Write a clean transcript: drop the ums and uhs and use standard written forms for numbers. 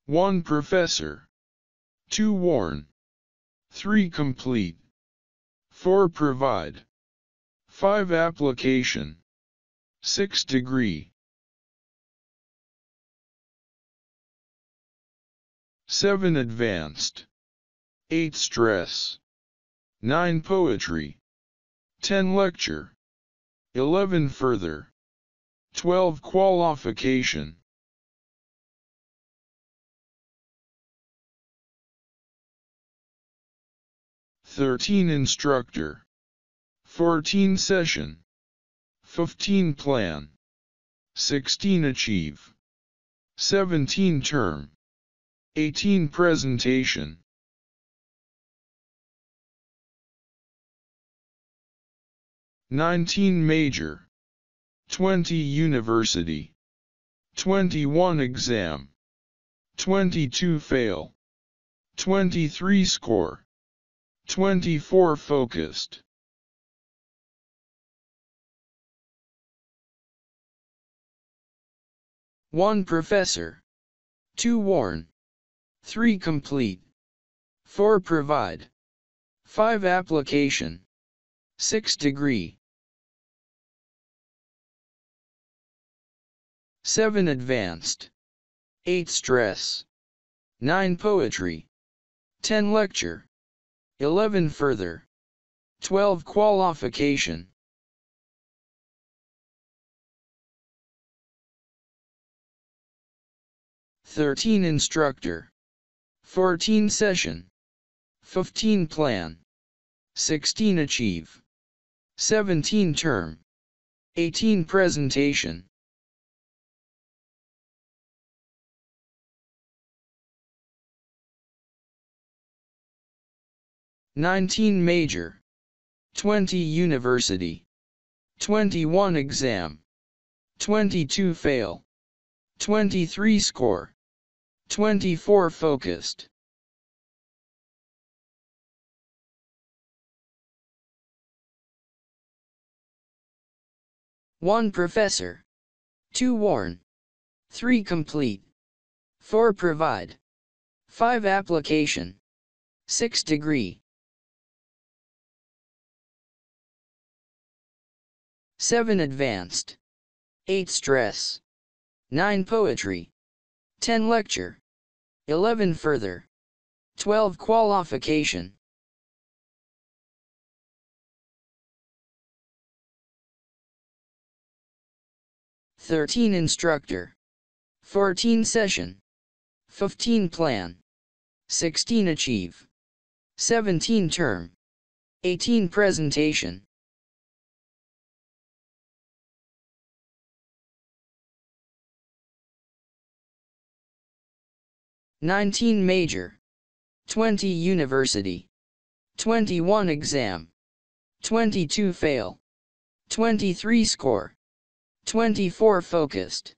1 professor, 2 warn, 3 complete, 4 provide, 5 application, 6 degree, 7 advanced, 8 stress, 9 poetry, 10 lecture, 11 further, 12 qualification, 13 instructor, 14 session, 15 plan, 16 achieve, 17 term, 18 presentation, 19 major, 20 university, 21 exam, 22 fail, 23 score, 24 focused. 1 professor, 2 warn, 3 complete, 4 provide, 5 application, 6 degree, 7 advanced, 8 stress, 9 poetry, 10 lecture, 11 further, 12 qualification, 13 instructor, 14 session, 15 plan, 16 achieve, 17 term, 18 presentation, 19 major, 20 university, 21 exam, 22 fail, 23 score, 24 focused. 1 professor, 2 warn, 3 complete, 4 provide, 5 application, 6 degree, 7 advanced, 8 stress, 9 poetry, 10 lecture, 11 further, 12 qualification, 13 instructor, 14 session, 15 plan, 16 achieve, 17 term, 18 presentation, 19 major, 20 university, 21 exam, 22 fail, 23 score, 24 focused.